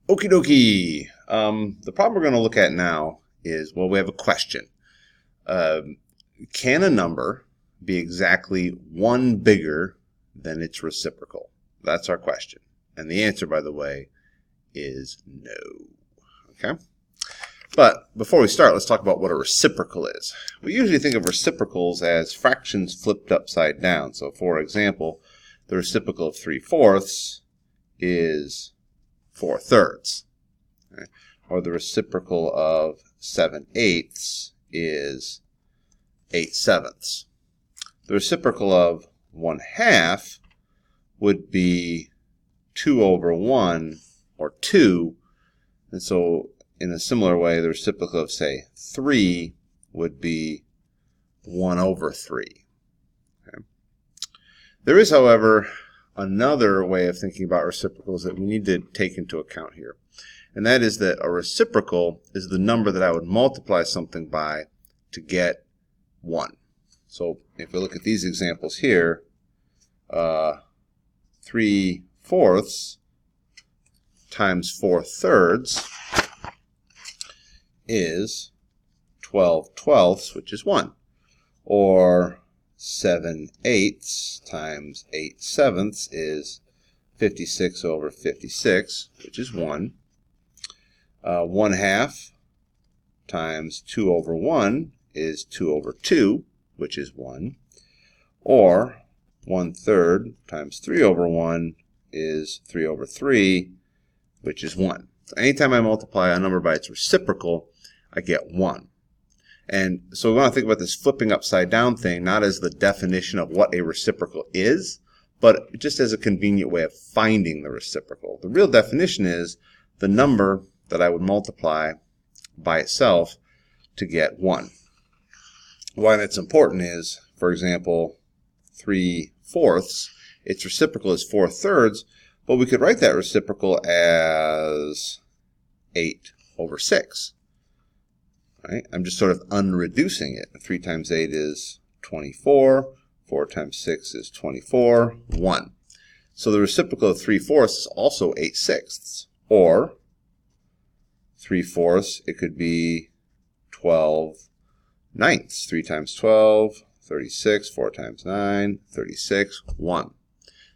Okie dokie. The problem we're going to look at now is, well, we have a question. Um, can a number be exactly one bigger than its reciprocal? That's our question. And the answer, by the way, is no. Okay? But before we start, let's talk about what a reciprocal is. We usually think of reciprocals as fractions flipped upside down. So, for example, the reciprocal of 3/4 is 4/3. Okay? Or the reciprocal of 7/8 is 8/7. The reciprocal of 1/2 would be 2/1 or 2. And so in a similar way, the reciprocal of, say, 3 would be 1/3. Okay? There is, however, another way of thinking about reciprocals that we need to take into account here. And that is that a reciprocal is the number that I would multiply something by to get 1. So if we look at these examples here, 3/4 times 4/3 is 12/12, which is 1. Or 7/8 times 8/7 is 56/56, which is 1. 1/2 times 2/1 is 2/2, which is 1. Or 1/3 times 3/1 is 3/3, which is 1. So anytime I multiply a number by its reciprocal, I get 1. And so we want to think about this flipping upside down thing, not as the definition of what a reciprocal is, but just as a convenient way of finding the reciprocal. The real definition is the number that I would multiply by itself to get 1. Why that's important is, for example, 3/4, its reciprocal is 4/3, but we could write that reciprocal as 8/6. Right? I'm just sort of unreducing it. 3 times 8 is 24. 4 times 6 is 24. 1. So the reciprocal of 3/4 is also 8/6. Or 3/4, it could be 12/9. 3 times 12, 36. 4 times 9, 36. 1.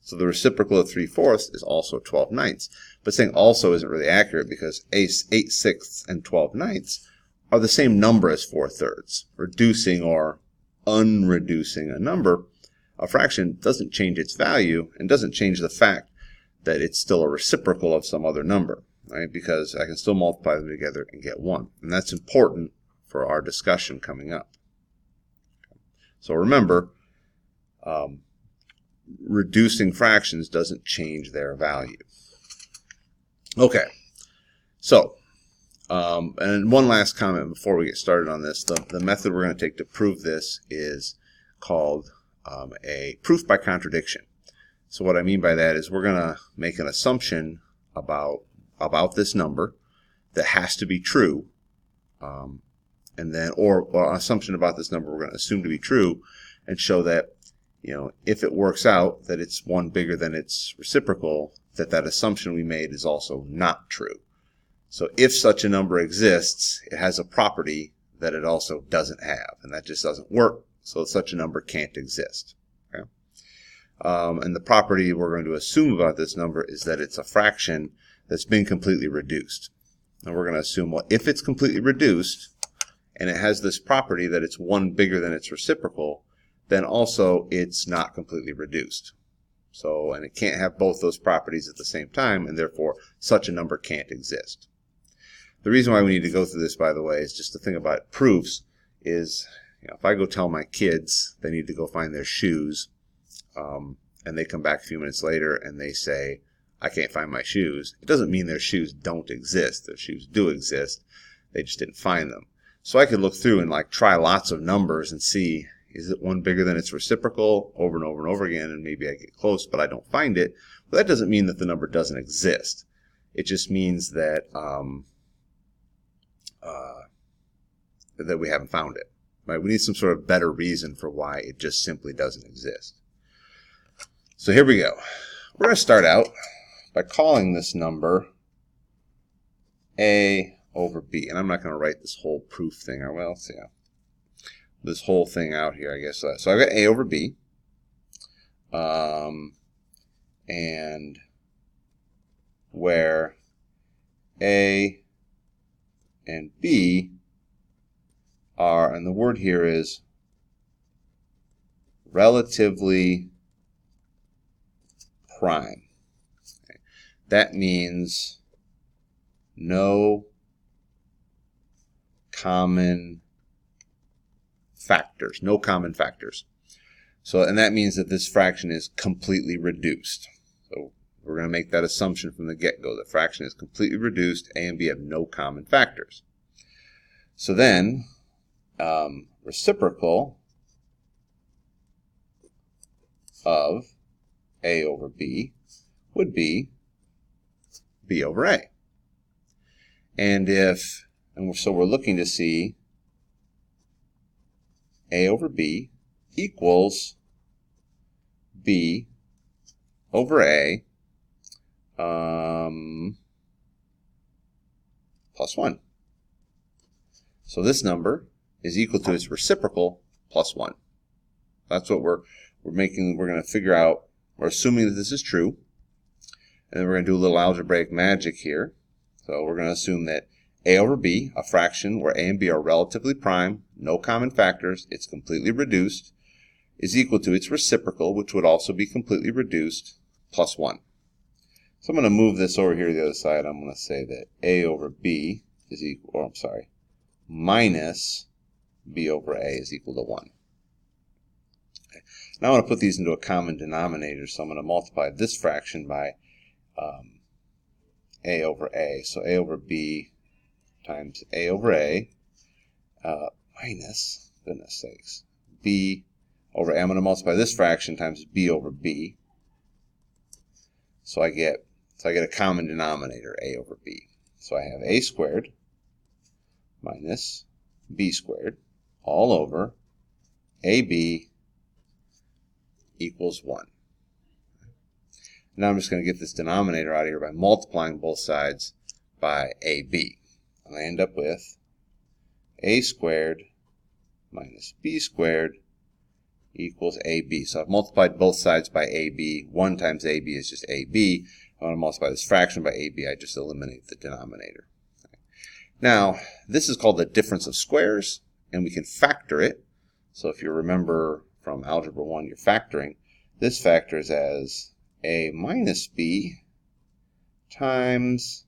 So the reciprocal of 3/4 is also 12/9. But saying also isn't really accurate because 8/6 and 12/9 are the same number as 4/3. Reducing or unreducing a number, a fraction, doesn't change its value and doesn't change the fact that it's still a reciprocal of some other number, right? Because I can still multiply them together and get 1. And that's important for our discussion coming up. So remember, reducing fractions doesn't change their value. Okay, so and one last comment before we get started on this. The method we're going to take to prove this is called a proof by contradiction. So what I mean by that is we're going to make an assumption about this number that has to be true, and then or an assumption about this number we're going to assume to be true, and show that, you know, if it works out that it's 1 bigger than its reciprocal, that assumption we made is also not true. So if such a number exists, it has a property that it also doesn't have, and that just doesn't work, so such a number can't exist. Okay? And the property we're going to assume about this number is that it's a fraction that's been completely reduced. And we're going to assume, well, if it's completely reduced, and it has this property that it's 1 bigger than its reciprocal, then also it's not completely reduced. So, and it can't have both those properties at the same time, and therefore such a number can't exist. The reason why we need to go through this, by the way, is just to think about proofs is, you know, if I go tell my kids they need to go find their shoes, and they come back a few minutes later and they say, I can't find my shoes, it doesn't mean their shoes don't exist. Their shoes do exist. They just didn't find them. So I could look through and like try lots of numbers and see, is it 1 bigger than its reciprocal over and over and over again, and maybe I get close, but I don't find it. But that doesn't mean that the number doesn't exist. It just means that that we haven't found it. Right? We need some sort of better reason for why it just simply doesn't exist. So here we go. We're going to start out by calling this number A over B. And I'm not going to write this whole proof thing out. Well, let's see. This whole thing out here, I guess. So I've got A over B. And where A and B are, and the word here is relatively prime. Okay. That means no common factors. No common factors. So, and that means that this fraction is completely reduced. So we're going to make that assumption from the get-go. The fraction is completely reduced. A and B have no common factors. So then, reciprocal of A over B would be B over A. And so we're looking to see A over B equals B over A plus 1. So this number is equal to its reciprocal plus 1. That's what we're going to figure out. We're assuming that this is true. And then we're going to do a little algebraic magic here. So we're going to assume that A over B, a fraction where A and B are relatively prime, no common factors, it's completely reduced, is equal to its reciprocal, which would also be completely reduced, plus 1. So I'm going to move this over here to the other side. I'm going to say that A over B is equal, or I'm sorry, minus B over A is equal to 1. Okay. Now I want to put these into a common denominator, so I'm going to multiply this fraction by A over A. So A over B times A over A minus, goodness sakes, B over A. I'm going to multiply this fraction times B over B. So I get a common denominator, A over B. So I have A squared minus B squared all over AB equals 1. Now I'm just going to get this denominator out of here by multiplying both sides by AB. And I end up with A squared minus B squared equals AB. So I've multiplied both sides by AB. 1 times AB is just AB. I want to multiply this fraction by AB. I just eliminate the denominator. Okay. Now, this is called the difference of squares, and we can factor it. So if you remember from Algebra 1, you're factoring. This factors as A minus B times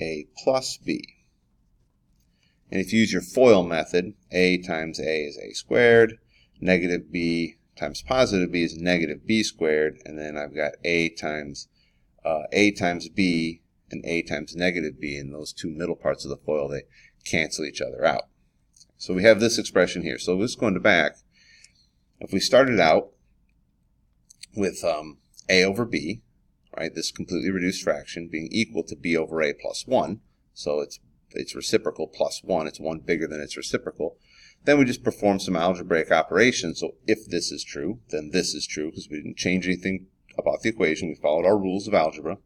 A plus B. And if you use your FOIL method, A times A is A squared, negative B times positive B is negative B squared, and then I've got A times B and A times negative B, and those two middle parts of the FOIL, they cancel each other out. So we have this expression here. So let's go into back. If we started out with A over B, right, this completely reduced fraction being equal to B over A plus 1, so it's reciprocal plus 1, it's 1 bigger than its reciprocal, then we just perform some algebraic operations. So if this is true, then this is true, because we didn't change anything about the equation, we followed our rules of algebra.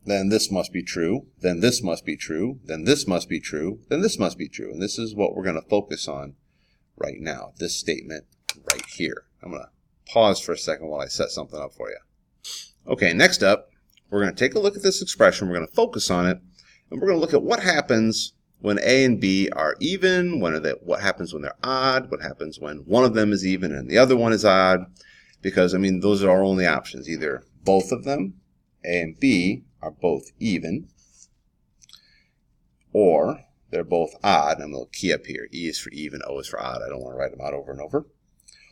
Then this must be true, then this must be true, then this must be true, then this must be true. And this is what we're going to focus on right now, this statement right here. I'm going to pause for a second while I set something up for you. Okay, next up, we're going to take a look at this expression, we're going to focus on it, and we're going to look at what happens when A and B are even, what happens when they're odd, what happens when one of them is even and the other one is odd, because, I mean, those are our only options. Either both of them, A and B, are both even, or they're both odd. I'm going to key up here. E is for even, O is for odd. I don't want to write them out over and over.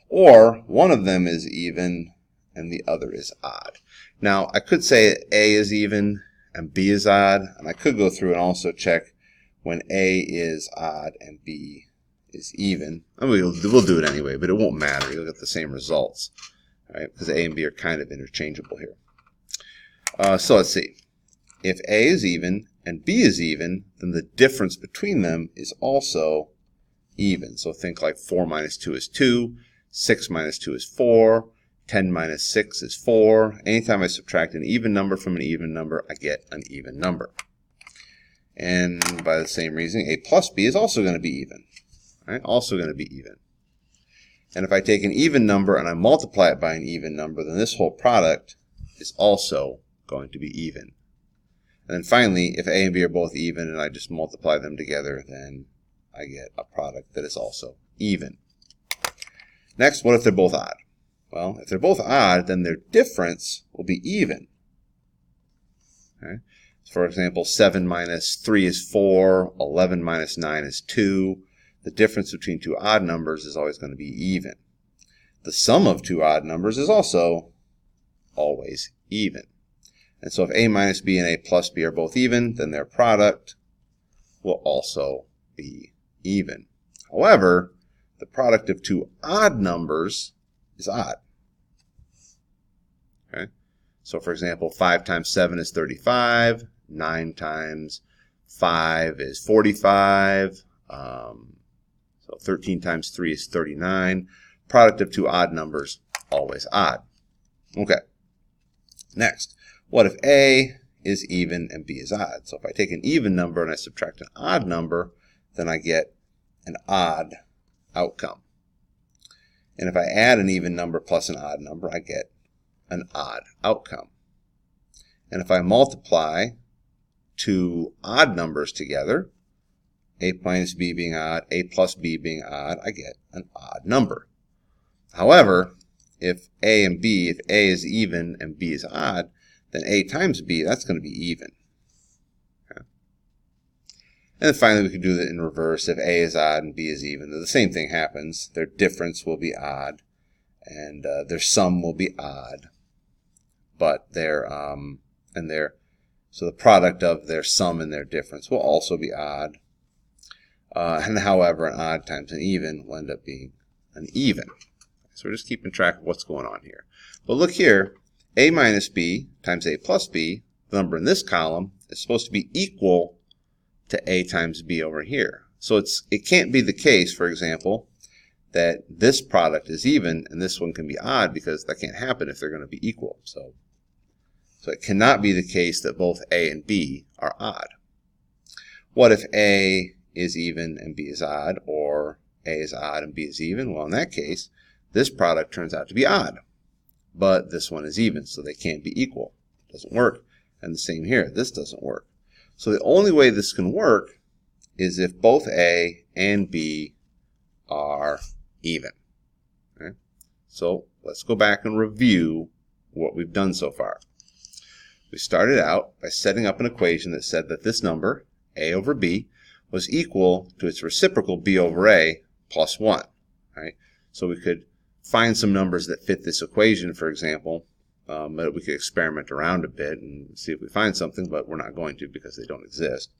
Or one of them is even and the other is odd. Now, I could say A is even and B is odd, and I could go through and also check when A is odd and B is even. I mean, we'll do it anyway, but it won't matter. You'll get the same results, right? Because A and B are kind of interchangeable here. So let's see. If A is even and B is even, then the difference between them is also even. So think like 4 minus 2 is 2, 6 minus 2 is 4, 10 minus 6 is 4. Anytime I subtract an even number from an even number, I get an even number. And by the same reasoning, a plus b is also going to be even. Right? Also going to be even. And if I take an even number and I multiply it by an even number, then this whole product is also going to be even. And then finally, if a and b are both even and I just multiply them together, then I get a product that is also even. Next, what if they're both odd? Well, if they're both odd, then their difference will be even. Okay? For example, 7 minus 3 is 4, 11 minus 9 is 2. The difference between two odd numbers is always going to be even. The sum of two odd numbers is also always even. And so if a minus b and a plus b are both even, then their product will also be even. However, the product of two odd numbers is odd. Okay? So for example, 5 times 7 is 35. 9 times 5 is 45. So 13 times 3 is 39. Product of two odd numbers, always odd. Okay. Next, what if A is even and B is odd? So if I take an even number and I subtract an odd number, then I get an odd outcome. And if I add an even number plus an odd number, I get an odd outcome. And if I multiply two odd numbers together, a minus b being odd, a plus b being odd, I get an odd number. However, if a and b, if a is even and b is odd, then a times b, that's going to be even. Okay. And then finally, we can do that in reverse. If a is odd and b is even, the same thing happens. Their difference will be odd, and their sum will be odd. But so the product of their sum and their difference will also be odd. And however, an odd times an even will end up being an even. So we're just keeping track of what's going on here. But look here, a minus b times a plus b, the number in this column, is supposed to be equal to a times b over here. So it can't be the case, for example, that this product is even and this one can be odd, because that can't happen if they're going to be equal. So it cannot be the case that both a and b are odd. What if a is even and b is odd, or a is odd and b is even? Well, in that case, this product turns out to be odd, but this one is even, so they can't be equal. It doesn't work. And the same here, this doesn't work. So the only way this can work is if both a and b are even. Okay? So let's go back and review what we've done so far. We started out by setting up an equation that said that this number, a over b, was equal to its reciprocal, b over a, plus 1. Right? So we could find some numbers that fit this equation, for example, but we could experiment around a bit and see if we find something, but we're not going to because they don't exist.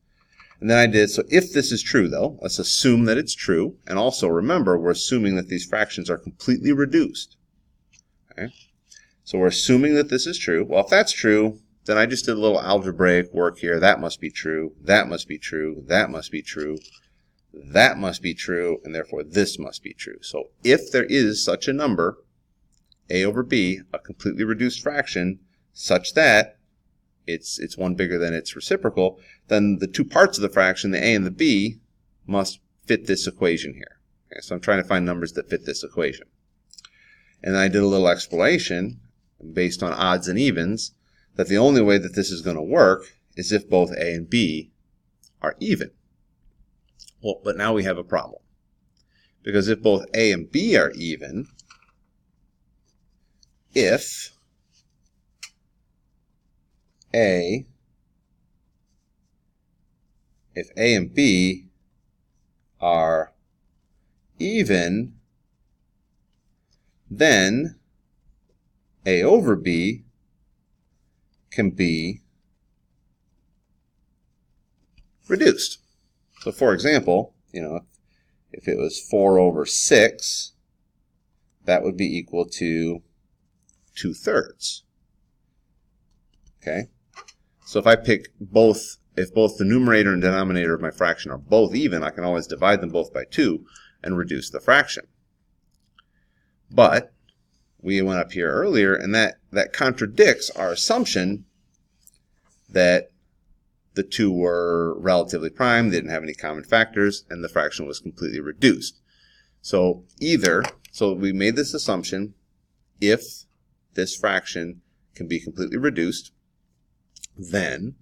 And then I did, so if this is true, though, let's assume that it's true. And also remember, we're assuming that these fractions are completely reduced. Okay? So we're assuming that this is true. Well, if that's true, then I just did a little algebraic work here. That must be true. That must be true. That must be true. That must be true. And therefore, this must be true. So if there is such a number, a over b, a completely reduced fraction, such that it's one bigger than its reciprocal, then the two parts of the fraction, the a and the b, must fit this equation here. Okay, so I'm trying to find numbers that fit this equation. And then I did a little explanation based on odds and evens that the only way that this is going to work is if both a and b are even. Well, but now we have a problem. Because if both a and b are even, if a and b are even, then a over b can be reduced. So for example, if it was 4 over 6, that would be equal to 2/3. Okay? So if I pick both, if both the numerator and denominator of my fraction are both even, I can always divide them both by 2 and reduce the fraction. But we went up here earlier, and that contradicts our assumption that the two were relatively prime, they didn't have any common factors, and the fraction was completely reduced. So we made this assumption, if this fraction can be completely reduced, then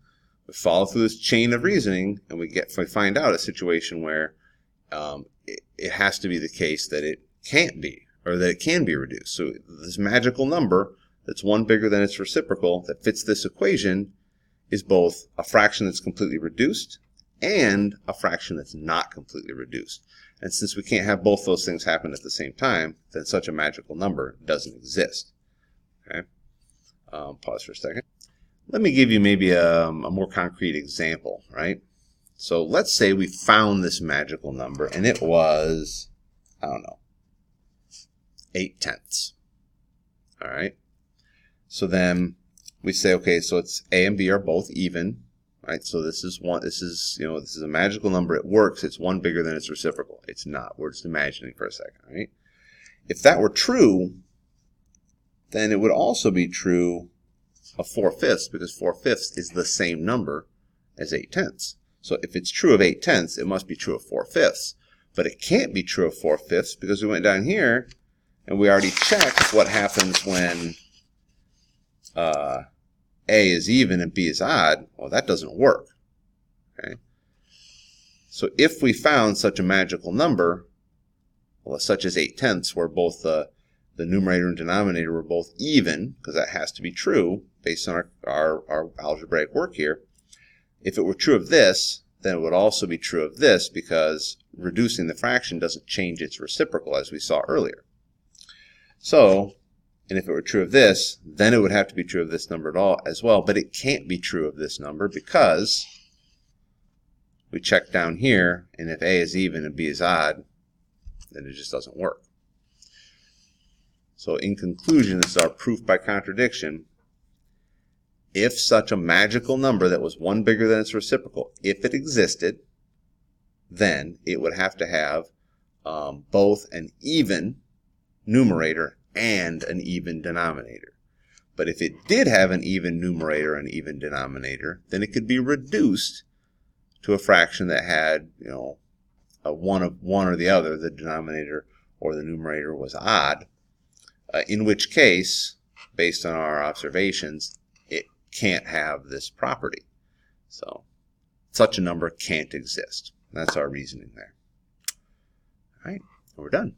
we follow through this chain of reasoning and we find out a situation where it has to be the case that it can't be, or that it can be reduced. So this magical number that's 1 bigger than its reciprocal that fits this equation is both a fraction that's completely reduced and a fraction that's not completely reduced. And since we can't have both those things happen at the same time, then such a magical number doesn't exist. Okay. Pause for a second. Let me give you maybe a more concrete example, right? So let's say we found this magical number and it was, I don't know, 8/10. All right. So then we say, okay, so it's A and B are both even, right? So this is a magical number. It works. It's 1 bigger than its reciprocal. It's not. We're just imagining for a second, right? If that were true, then it would also be true of 4/5, because 4/5 is the same number as 8/10. So if it's true of 8/10, it must be true of 4/5. But it can't be true of 4/5 because we went down here and we already checked what happens when A is even and B is odd. Well, that doesn't work. Okay. So if we found such a magical number, well, such as 8/10, where both the numerator and denominator were both even, because that has to be true based on our algebraic work here. If it were true of this, then it would also be true of this, because reducing the fraction doesn't change its reciprocal, as we saw earlier. So, and if it were true of this, then it would have to be true of this number as well, but it can't be true of this number because we check down here, and if A is even and B is odd, then it just doesn't work. So in conclusion, this is our proof by contradiction. If such a magical number that was 1 bigger than its reciprocal, if it existed, then it would have to have both an even numerator and an even denominator. But if it did have an even numerator and even denominator, then it could be reduced to a fraction that had, a one or the other, the denominator or the numerator was odd, in which case, based on our observations, it can't have this property. So such a number can't exist. That's our reasoning there. All right, we're done.